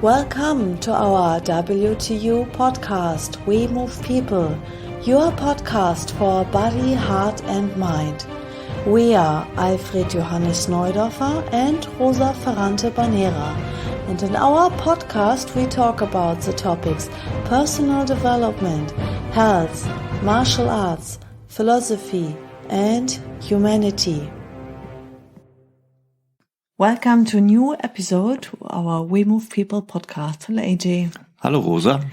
Welcome to our WTU podcast, We Move People, your podcast for body, heart and mind. We are Alfred Johannes Neudorfer and Rosa Ferrante Banera, and in our podcast we talk about the topics personal development, health, martial arts, philosophy and humanity. Welcome to a new episode to our We Move People podcast. Hello AJ. Hello Rosa.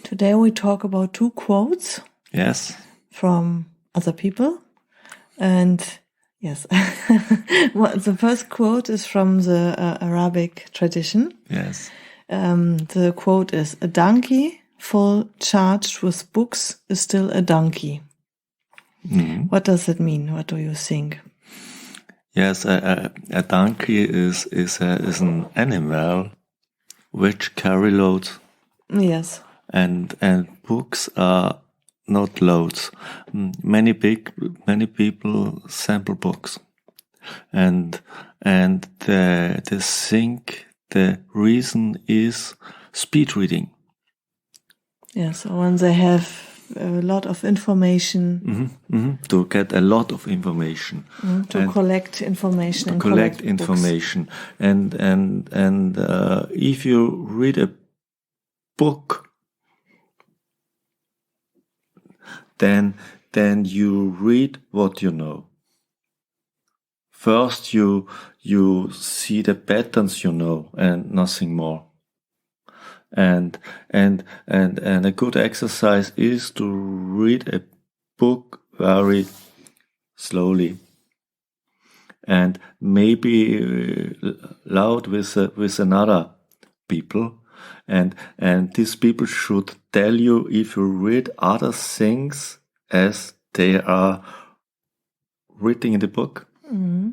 Today we talk about two quotes. Yes. From other people. And yes, well, the first quote is from the Arabic tradition. Yes. The quote is, "A donkey full charged with books is still a donkey." Mm-hmm. What does it mean? What do you think? Yes, a donkey is an animal which carry loads. Yes. And books are not loads. Many people sample books, and they think the reason is speed reading. Yes, so when they have a lot of information. To get a lot of information. To collect information. And if you read a book, then you read what you know. First you see the patterns you know and nothing more. And a good exercise is to read a book very slowly and maybe loud with another people, and these people should tell you if you read other things as they are written in the book. Mm-hmm.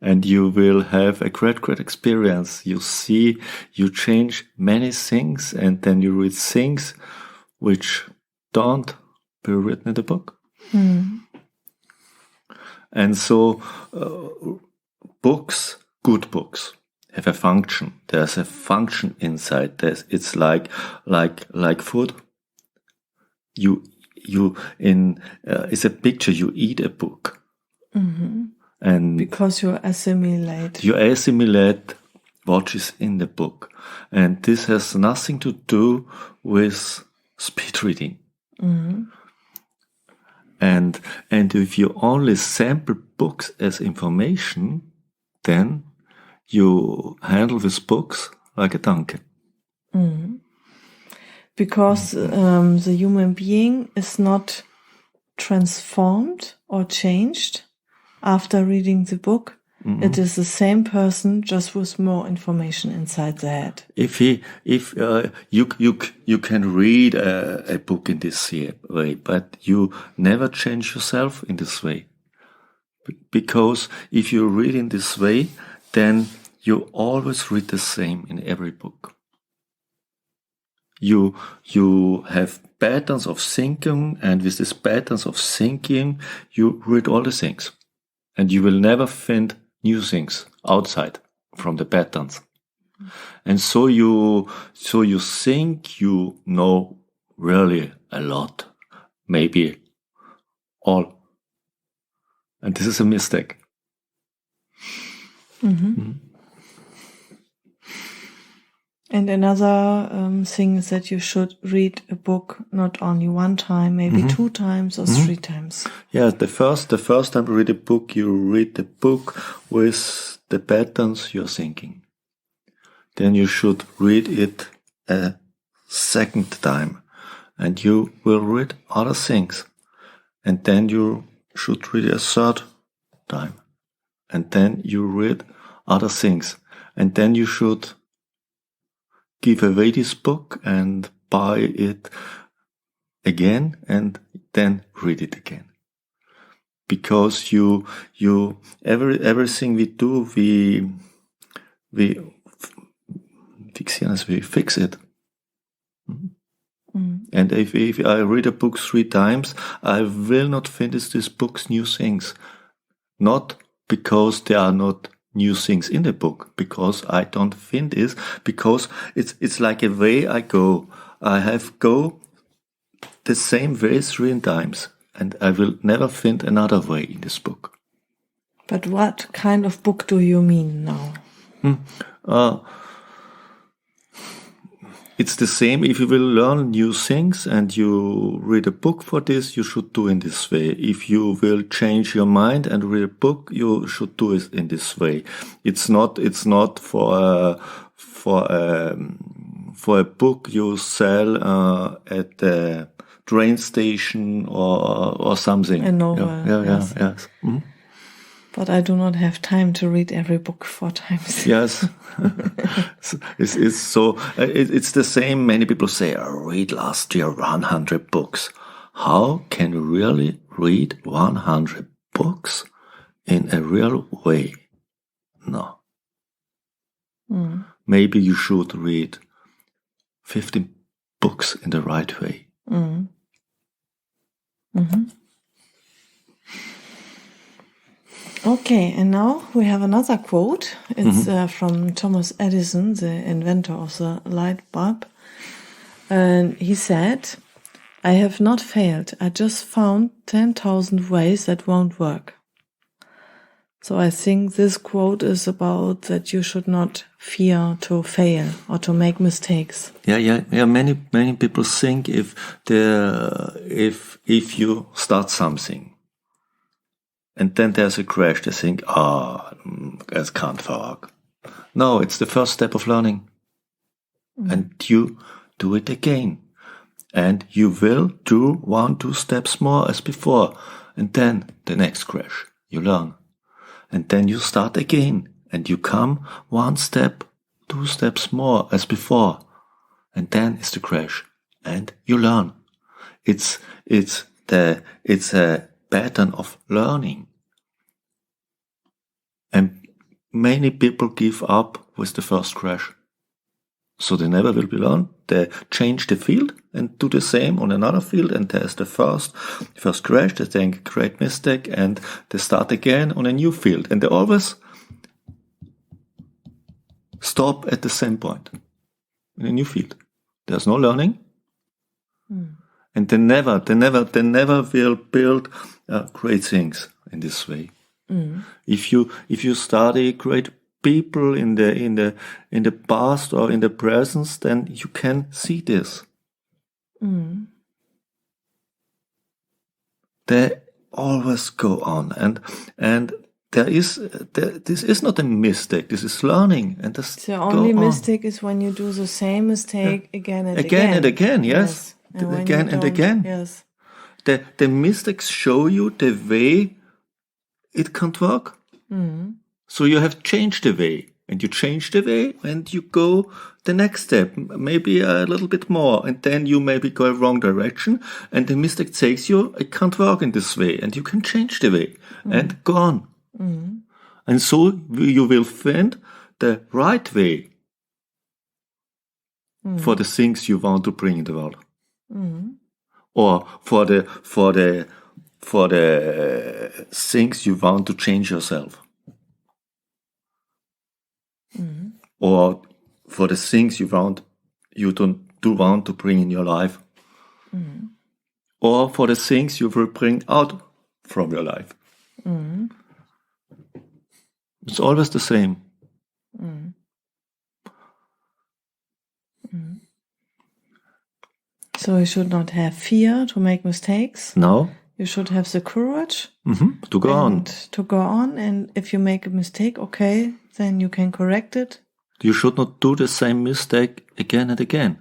And you will have a great experience. You see, you change many things, and then you read things which don't be written in the book. Mm. And so, good books, have a function. There's a function inside. It's like food. It's a picture. You eat a book. Mm-hmm. And because you assimilate what is in the book, and this has nothing to do with speed reading. Mm-hmm. And if you only sample books as information, then you handle with books like a donkey. Mm-hmm. Because the human being is not transformed or changed after reading the book. Mm-hmm. It is the same person, just with more information inside the head. If you can read a book in this way, but you never change yourself in this way, because if you read in this way, then you always read the same in every book. You have patterns of thinking, and with these patterns of thinking, you read all the things. And you will never find new things outside from the patterns. And so you think you know really a lot, maybe all. And this is a mistake. Mm-hmm. Mm-hmm. And another thing is that you should read a book not only one time, maybe 2 times or 3 times. Yeah, the first time you read a book, you read the book with the patterns you're thinking. Then you should read it a second time, and you will read other things. And then you should read a third time, and then you read other things. And then you should give away this book and buy it again, and then read it again. Because everything we do, we fix it. Mm. And if I read a book 3 times, I will not finish this book's new things. Not because they are not new things in the book because I don't find this, because it's like a way I go. I have go the same way 3 times, and I will never find another way in this book. But what kind of book do you mean now? It's the same. If you will learn new things and you read a book for this, you should do in this way. If you will change your mind and read a book, you should do it in this way. It's not for a book you sell at the train station or something. A novel. Yes. Mm-hmm. But I do not have time to read every book 4 times. Yes. It's the same. Many people say, I read last year 100 books. How can you really read 100 books in a real way? No. Maybe you should read 15 books in the right way. Okay, and now we have another quote. It's from Thomas Edison, the inventor of the light bulb. And he said, I have not failed. I just found 10,000 ways that won't work. So I think this quote is about that you should not fear to fail or to make mistakes. Yeah. Many people think if you start something, and then there's a crash, they think, it can't work. No, it's the first step of learning. And you do it again. And you will do 1-2 steps more as before. And then the next crash, you learn. And then you start again. And you come 1 step, 2 steps more as before. And then it's the crash. And you learn. It's a pattern of learning. And many people give up with the first crash. So they never will be learned. They change the field and do the same on another field, and there's the first crash, they think great mistake, and they start again on a new field. And they always stop at the same point in a new field. There's no learning. And they never will build great things in this way. If you study great people in the past or in the present, then you can see this. They always go on, and this is not a mistake. This is learning, and the only mistake is when you do the same mistake again and again. Yes. Again and again. Yes. The mistakes show you the way it can't work. So you have changed the way, and you change the way, and you go the next step, maybe a little bit more, and then you maybe go a wrong direction, and the mistake takes you, it can't work in this way, and you can change the way, and go on. And so you will find the right way for the things you want to bring in the world. Or for the things you want to change yourself. Or for the things you want to bring in your life. Or for the things you will bring out from your life. It's always the same. So you should not have fear to make mistakes. No. You should have the courage to go on. To go on, and if you make a mistake, okay, then you can correct it. You should not do the same mistake again and again.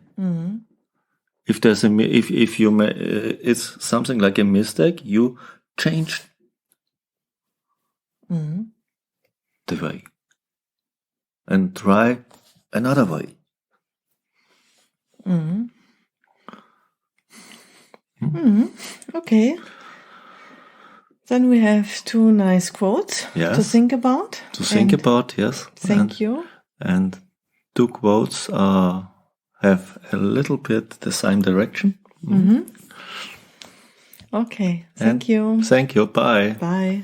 If there's it's something like a mistake, you change the way and try another way. Okay. Then we have 2 nice quotes to think about. Yes. Thank you. And 2 quotes have a little bit the same direction. Okay. Thank you. Thank you. Bye. Bye.